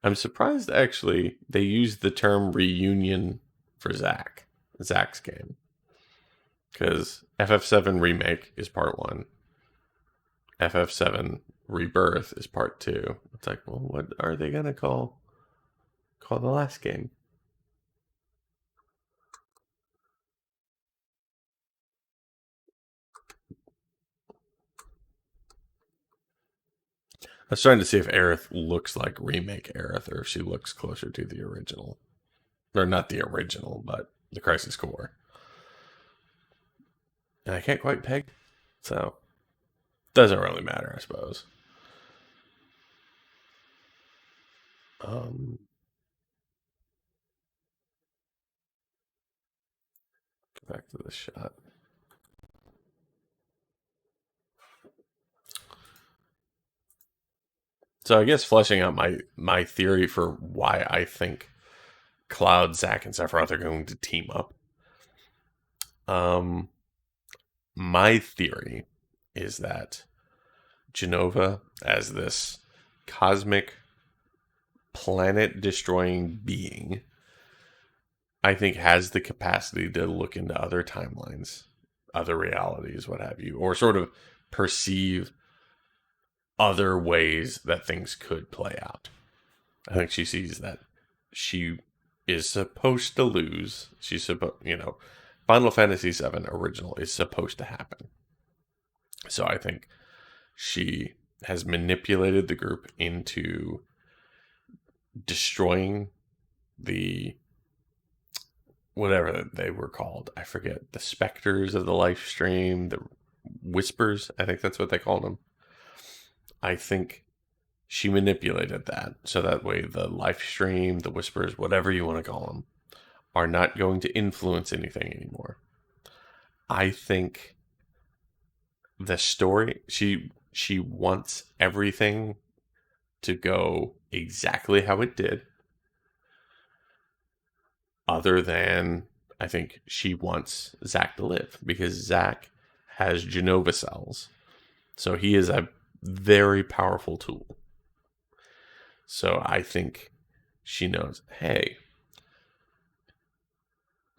I'm surprised, actually, they used the term reunion for Zack's game. Because FF7 Remake is part 1. FF7 Rebirth is part 2. It's like, well, what are they going to call the last game? I was trying to see if Aerith looks like Remake Aerith, or if she looks closer to the original. Or not the original, but the Crisis Core. And I can't quite peg, so doesn't really matter, I suppose. Back to the shot. So I guess fleshing out my theory for why I think Cloud, Zack, and Sephiroth are going to team up. My theory is that Jenova, as this cosmic planet-destroying being, I think has the capacity to look into other timelines, other realities, what have you, or sort of perceive other ways that things could play out. I think she sees that she is supposed to lose. She's supposed, Final Fantasy VII original is supposed to happen. So I think she has manipulated the group into destroying the whatever they were called. I forget. The specters of the life stream, the whispers. I think that's what they called them. I think she manipulated that so that way the life stream, the whispers, whatever you want to call them, are not going to influence anything anymore. I think the story, she wants everything to go exactly how it did. Other than, I think she wants Zack to live, because Zack has Jenova cells. So he is a very powerful tool. So I think she knows, hey,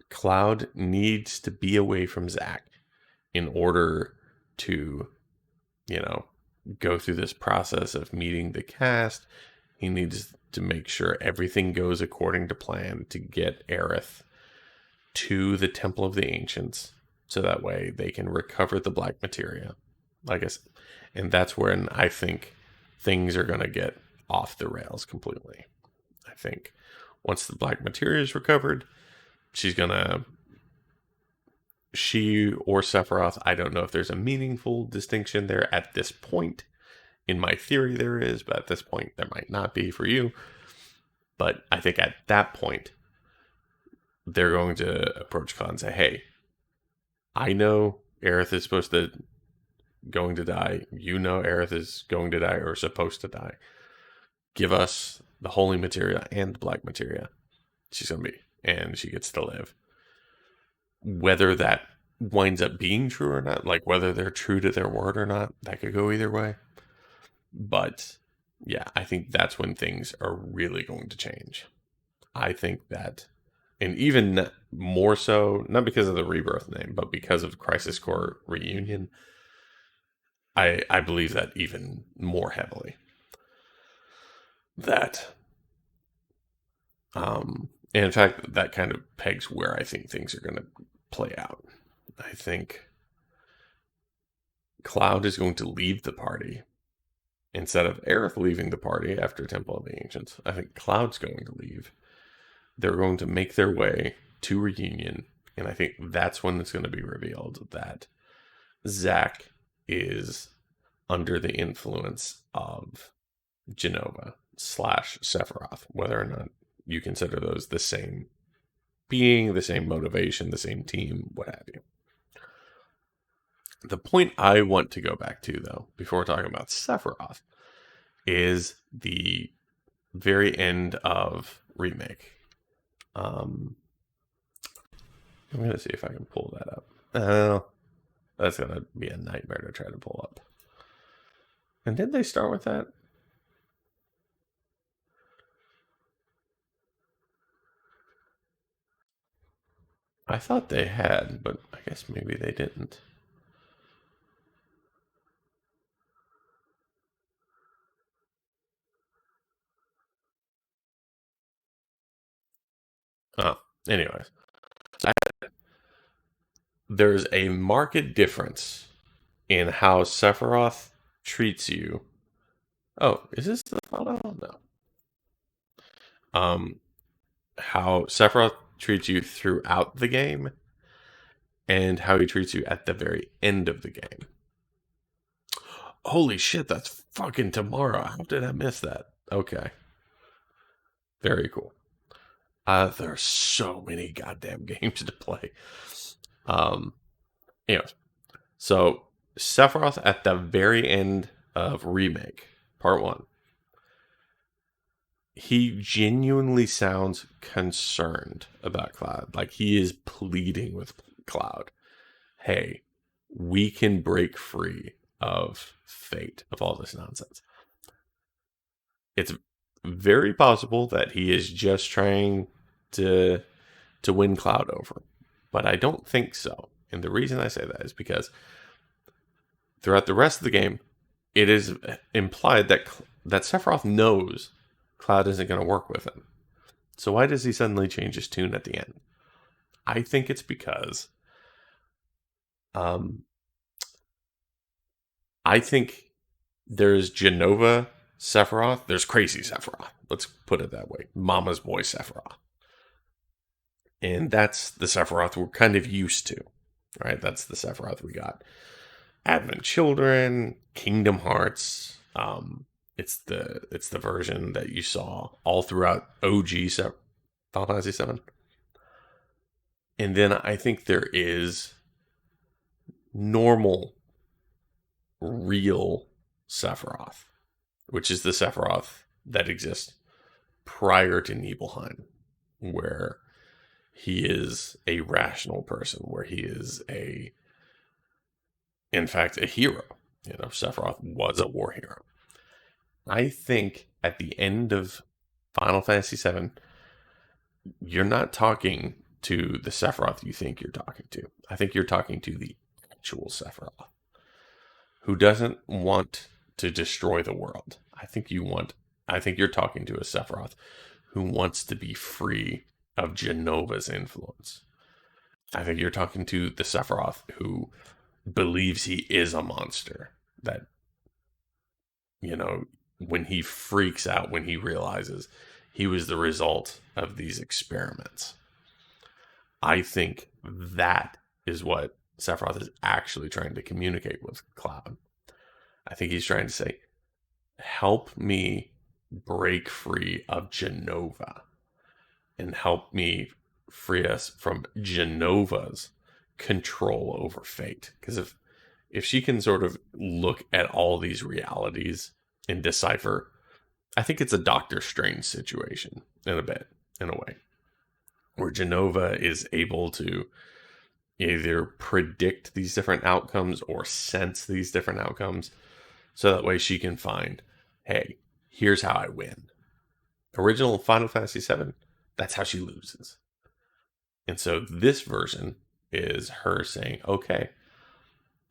Cloud needs to be away from Zack in order to, go through this process of meeting the cast. He needs to make sure everything goes according to plan to get Aerith to the Temple of the Ancients so that way they can recover the black materia. Like I said, and that's when I think things are going to get off the rails completely. I think once the black materia is recovered, she or Sephiroth, I don't know if there's a meaningful distinction there at this point. In my theory, there is, but at this point, there might not be for you. But I think at that point, they're going to approach Cloud and say, hey, I know Aerith is going to die. You know Aerith is going to die or supposed to die. Give us the holy materia and the black materia. She's going to be, and she gets to live. Whether that winds up being true or not, like whether they're true to their word or not, that could go either way. But yeah, I think that's when things are really going to change. I think that, and even more so, not because of the Rebirth name, but because of Crisis Core Reunion, I believe that even more heavily. That, and in fact, that kind of pegs where I think things are going to play out. I think Cloud is going to leave the party instead of Aerith leaving the party after Temple of the Ancients. I think Cloud's going to leave. They're going to make their way to Reunion, and I think that's when it's going to be revealed that Zack is under the influence of Jenova / Sephiroth, whether or not you consider those the same being, the same motivation, the same team, what have you. The point I want to go back to, though, before talking about Sephiroth, is the very end of Remake. I'm going to see if I can pull that up. That's going to be a nightmare to try to pull up. And did they start with that? I thought they had, but I guess maybe they didn't. Anyways. There's a marked difference in how Sephiroth treats you. Oh, is this the photo? No. How Sephiroth treats you throughout the game and how he treats you at the very end of the game. Holy shit, that's fucking tomorrow. How did I miss that? Okay. Very cool. There are so many goddamn games to play. Anyways, so Sephiroth at the very end of Remake, Part 1, he genuinely sounds concerned about Cloud. Like he is pleading with Cloud. Hey, we can break free of fate, of all this nonsense. It's very possible that he is just trying to win Cloud over. But I don't think so. And the reason I say that is because throughout the rest of the game, it is implied that Sephiroth knows Cloud isn't going to work with him. So why does he suddenly change his tune at the end? I think it's because I think there's Jenova Sephiroth. There's crazy Sephiroth. Let's put it that way. Mama's boy Sephiroth. And that's the Sephiroth we're kind of used to, right? That's the Sephiroth we got. Advent Children, Kingdom Hearts. It's the version that you saw all throughout OG Final Fantasy VII. And then I think there is normal, real Sephiroth, which is the Sephiroth that exists prior to Nibelheim, where he is a rational person, where he is in fact, a hero. You know, Sephiroth was a war hero. I think at the end of Final Fantasy VII, you're not talking to the Sephiroth you think you're talking to. I think you're talking to the actual Sephiroth, who doesn't want to destroy the world. I think you're talking to a Sephiroth who wants to be free of Genova's influence. I think you're talking to the Sephiroth who believes he is a monster. That, when he freaks out, when he realizes he was the result of these experiments. I think that is what Sephiroth is actually trying to communicate with Cloud. I think he's trying to say, help me break free of Jenova and help me free us from Jenova's control over fate. Because if she can sort of look at all these realities and decipher, I think it's a Doctor Strange situation in a way, where Jenova is able to either predict these different outcomes or sense these different outcomes, so that way she can find, hey, here's how I win. Original Final Fantasy VII, that's how she loses. And so this version is her saying, okay,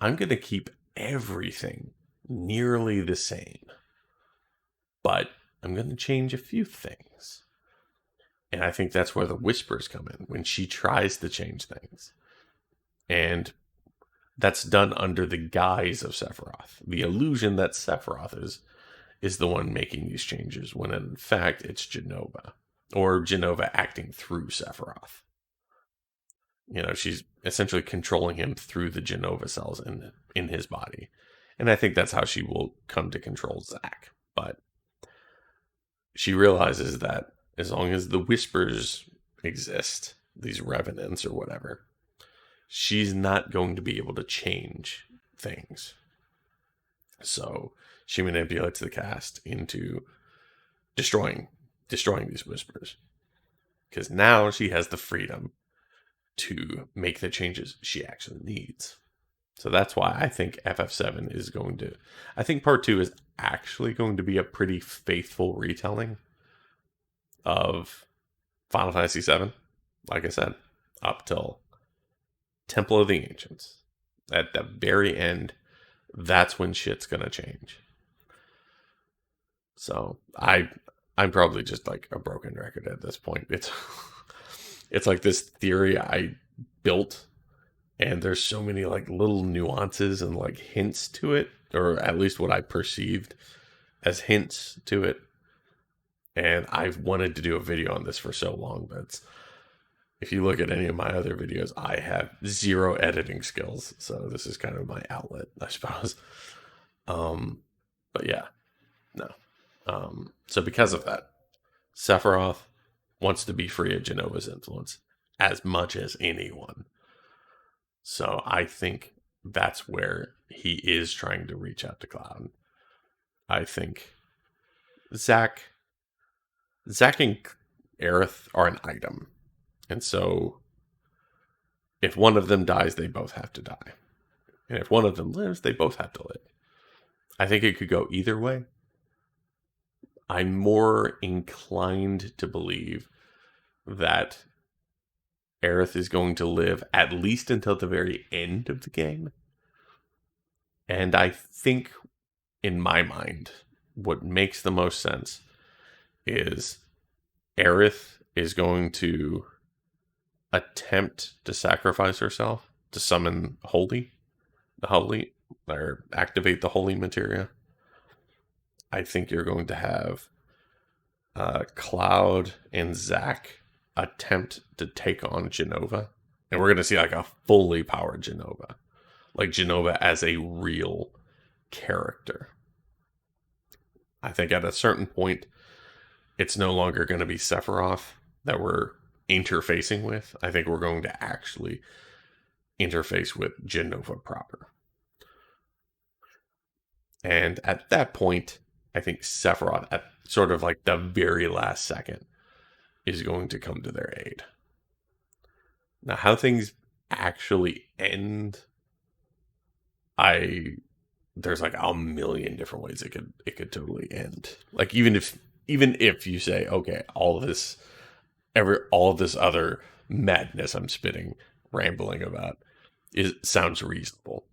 I'm going to keep everything nearly the same, but I'm going to change a few things. And I think that's where the whispers come in, when she tries to change things. And that's done under the guise of Sephiroth. The illusion that Sephiroth is the one making these changes, when in fact it's Jenova. Or Jenova acting through Sephiroth. She's essentially controlling him through the Jenova cells in his body. And I think that's how she will come to control Zack. But she realizes that as long as the whispers exist, these revenants or whatever, she's not going to be able to change things. So she manipulates the cast into destroying these whispers. Because now she has the freedom to make the changes she actually needs. So that's why I think FF7 is going to... I think Part 2 is actually going to be a pretty faithful retelling of Final Fantasy VII. Like I said, up till Temple of the Ancients. At the very end, that's when shit's gonna change. So I'm probably just like a broken record at this point. It's like this theory I built, and there's so many like little nuances and like hints to it, or at least what I perceived as hints to it. And I've wanted to do a video on this for so long, but if you look at any of my other videos, I have zero editing skills. So this is kind of my outlet, I suppose. But yeah, no. So because of that, Sephiroth wants to be free of Jenova's influence as much as anyone. So I think that's where he is trying to reach out to Cloud. I think Zack and Aerith are an item. And so if one of them dies, they both have to die. And if one of them lives, they both have to live. I think it could go either way. I'm more inclined to believe that Aerith is going to live at least until the very end of the game. And I think, in my mind, what makes the most sense is Aerith is going to attempt to sacrifice herself to summon the holy, or activate the holy materia. I think you're going to have Cloud and Zack attempt to take on Jenova. And we're going to see like a fully powered Jenova. Like Jenova as a real character. I think at a certain point, it's no longer going to be Sephiroth that we're interfacing with. I think we're going to actually interface with Jenova proper. And at that point, I think Sephiroth, at sort of like the very last second, is going to come to their aid. Now, how things actually end, there's like a million different ways it could totally end. Like even if you say, okay, all this other madness I'm spitting, rambling about, sounds reasonable.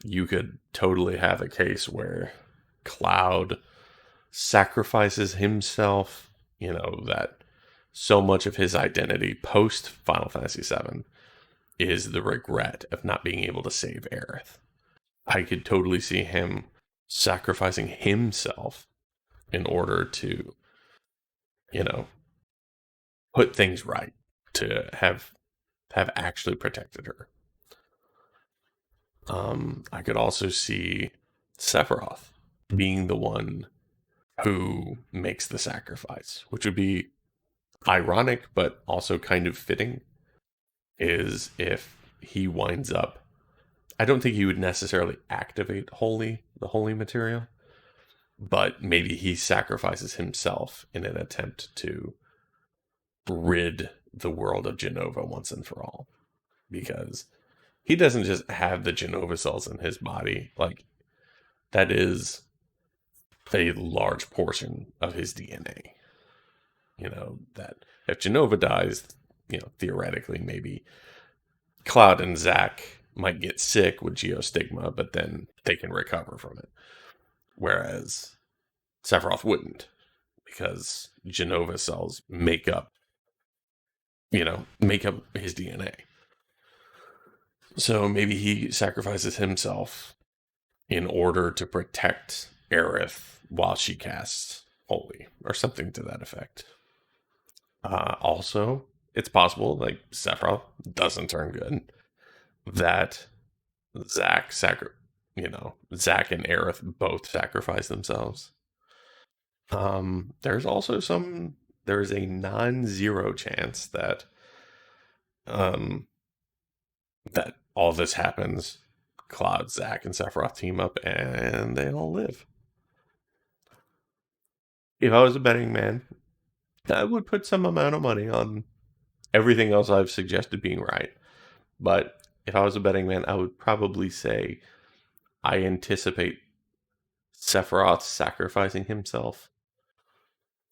You could totally have a case where Cloud sacrifices himself, that so much of his identity post Final Fantasy VII is the regret of not being able to save Aerith. I could totally see him sacrificing himself in order to, put things right, to have actually protected her. I could also see Sephiroth being the one who makes the sacrifice, which would be ironic, but also kind of fitting, is if he winds up... I don't think he would necessarily activate the holy material, but maybe he sacrifices himself in an attempt to rid the world of Jenova once and for all. Because he doesn't just have the Jenova cells in his body. Like, that is a large portion of his DNA. That if Jenova dies, theoretically, maybe Cloud and Zack might get sick with geostigma, but then they can recover from it. Whereas Sephiroth wouldn't, because Jenova cells make up his DNA. So maybe he sacrifices himself in order to protect Aerith while she casts Holy, or something to that effect. Also, it's possible, like, Sephiroth doesn't turn good, that Zack and Aerith both sacrifice themselves. There's a non-zero chance that that all this happens. Cloud, Zack, and Sephiroth team up and they all live. If I was a betting man, I would put some amount of money on everything else I've suggested being right. But if I was a betting man, I would probably say I anticipate Sephiroth sacrificing himself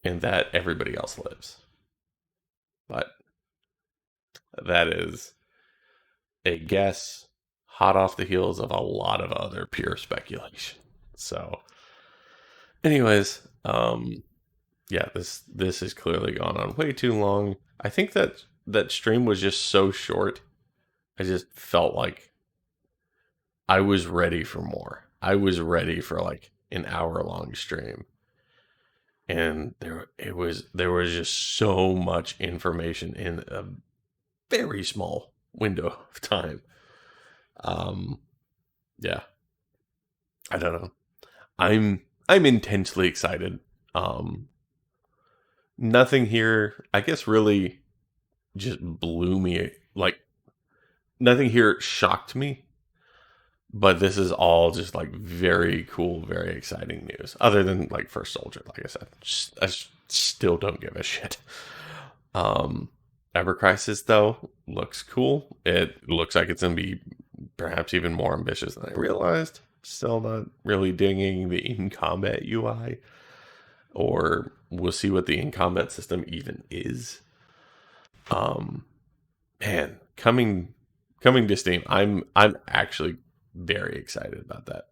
and that everybody else lives. But that is a guess hot off the heels of a lot of other pure speculation. So, anyways, this has clearly gone on way too long. I think that stream was just so short. I just felt like I was ready for more. I was ready for like an hour-long stream. And there was just so much information in a very small window of time. Yeah. I don't know. I'm intensely excited. Nothing here, I guess, really just blew me. Like, nothing here shocked me. But this is all just like very cool, very exciting news. Other than like First Soldier, like I said, I still don't give a shit. Ever Crisis though looks cool. It looks like it's gonna be perhaps even more ambitious than I realized. Still not really dinging the in-combat UI, or we'll see what the in-combat system even is. Man, coming to Steam, I'm actually very excited about that.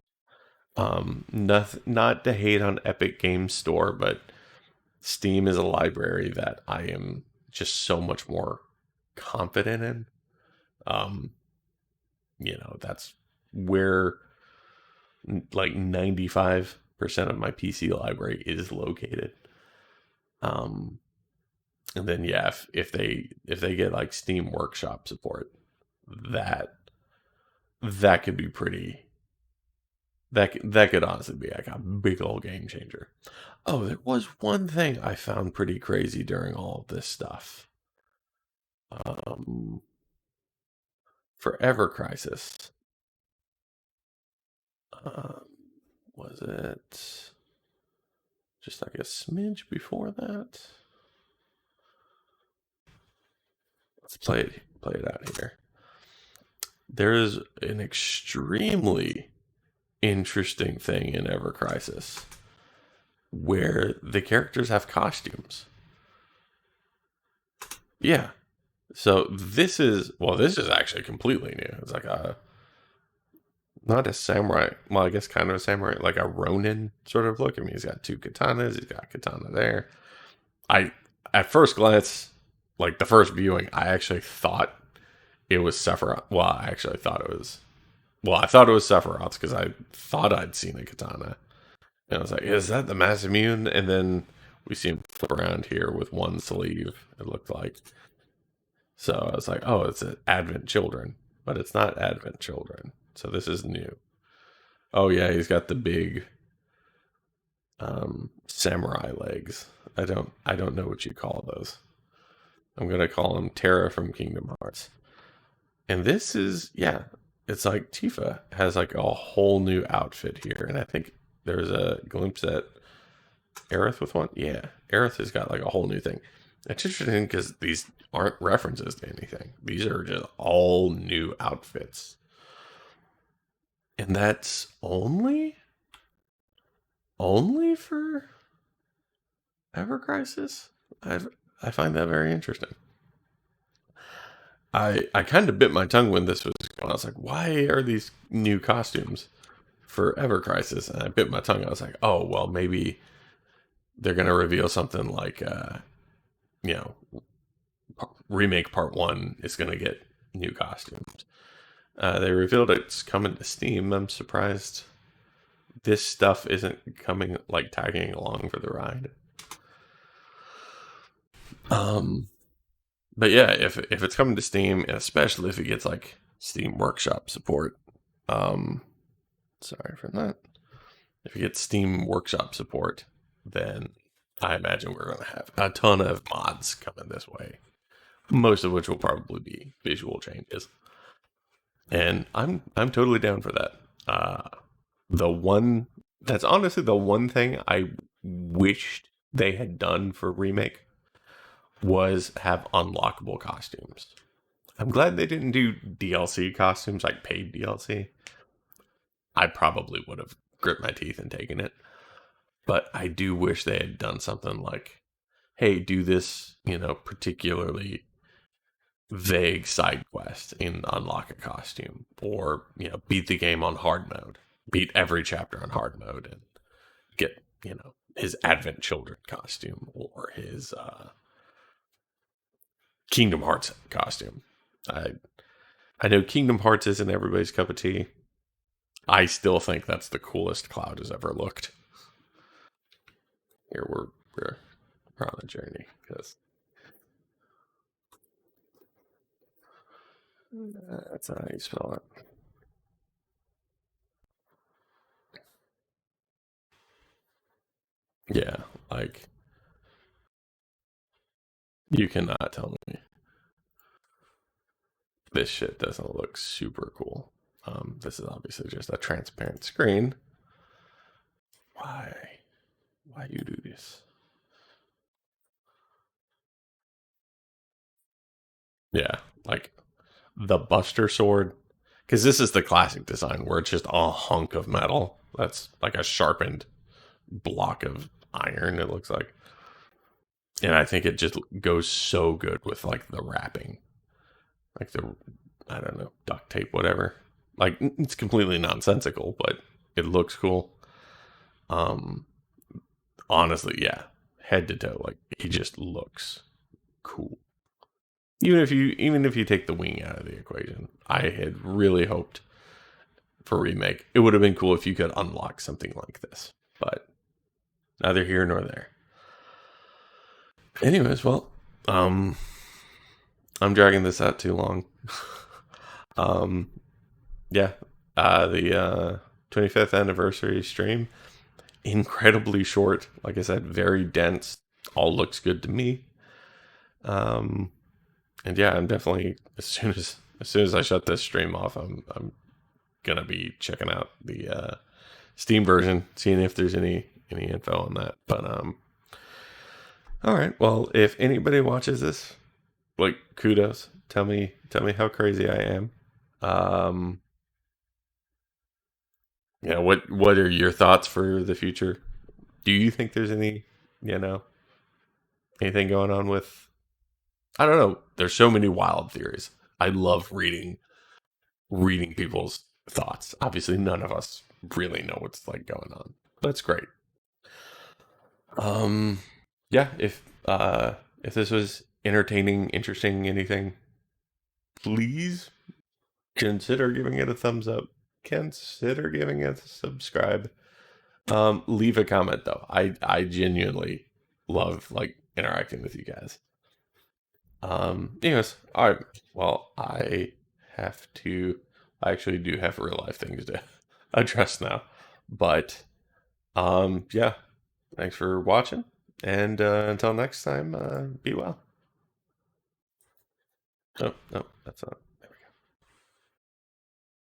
Not to hate on Epic Games Store, but Steam is a library that I am just so much more confident in. That's where like 95% of my PC library is located. And then if they get like Steam Workshop support, that could be pretty. That could honestly be like a big old game changer. Oh, there was one thing I found pretty crazy during all of this stuff. For Ever Crisis, was it just like a smidge before that? Let's play it out here. There is an extremely interesting thing in Ever Crisis where the characters have costumes. Yeah. So this is actually completely new. It's like not a samurai, well, I guess kind of a samurai, like a Ronin sort of look. I mean, he's got two katanas, he's got a katana there. I at first glance, like the first viewing, I actually thought it was Sephiroth. Well, I actually thought it was. Well, I thought it was Sephiroth's because I thought I'd seen a katana. And I was like, is that the Masamune? And then we see him flip around here with one sleeve, it looked like. So I was like, oh, it's Advent Children. But it's not Advent Children. So this is new. Oh, yeah, he's got the big samurai legs. I don't know what you call those. I'm going to call him Terra from Kingdom Hearts. And this is, yeah, it's like Tifa has like a whole new outfit here. And I think there's a glimpse at Aerith with one. Yeah, Aerith has got like a whole new thing. It's interesting because these aren't references to anything. These are just all new outfits. And that's only for Ever Crisis? I find that very interesting. I kind of bit my tongue when this was going. I was like, why are these new costumes for Ever Crisis? And I bit my tongue. I was like, oh, well, maybe they're going to reveal something like, Remake Part 1 is going to get new costumes. They revealed it's coming to Steam. I'm surprised this stuff isn't coming, like, tagging along for the ride. But yeah, if it's coming to Steam, and especially if it gets like Steam Workshop support, sorry for that. If it gets Steam Workshop support, then I imagine we're going to have a ton of mods coming this way, most of which will probably be visual changes, and I'm totally down for that. That's honestly the one thing I wished they had done for Remake was have unlockable costumes. I'm glad they didn't do DLC costumes, like paid DLC. I probably would have grit my teeth and taken it. But I do wish they had done something like, hey, do this, particularly vague side quest and unlock a costume. Or, beat the game on hard mode. Beat every chapter on hard mode and get, his Advent Children costume or his Kingdom Hearts costume. I know Kingdom Hearts isn't everybody's cup of tea. I still think that's the coolest Cloud has ever looked. Here we're on a journey because that's how you spell it. Yeah, like you cannot tell me this shit doesn't look super cool. This is obviously just a transparent screen. Why you do this? Yeah, like the Buster Sword, because this is the classic design where it's just a hunk of metal that's like a sharpened block of iron, it looks like. And I think it just goes so good with like the wrapping, like I don't know, duct tape, whatever. Like it's completely nonsensical, but it looks cool. Honestly, yeah, head to toe, like he just looks cool. Even if you take the wing out of the equation, I had really hoped for Remake, it would have been cool if you could unlock something like this, but neither here nor there. Anyways, well, I'm dragging this out too long. Yeah, the 25th anniversary stream, incredibly short. Like I said, very dense. All looks good to me. And yeah, I'm definitely as soon as I shut this stream off, I'm gonna be checking out the Steam version, seeing if there's any info on that. But all right. Well, if anybody watches this, like, kudos. Tell me how crazy I am. Yeah, what are your thoughts for the future? Do you think there's anything going on with? I don't know. There's so many wild theories. I love reading people's thoughts. Obviously, none of us really know what's like going on. That's great. Yeah, if if this was entertaining, interesting, anything, please consider giving it a thumbs up. Consider giving it a subscribe. Leave a comment though. I genuinely love like interacting with you guys. Anyways, all right. Well, I actually do have real life things to address now. But yeah. Thanks for watching, and until next time, be well. Oh, no, that's not.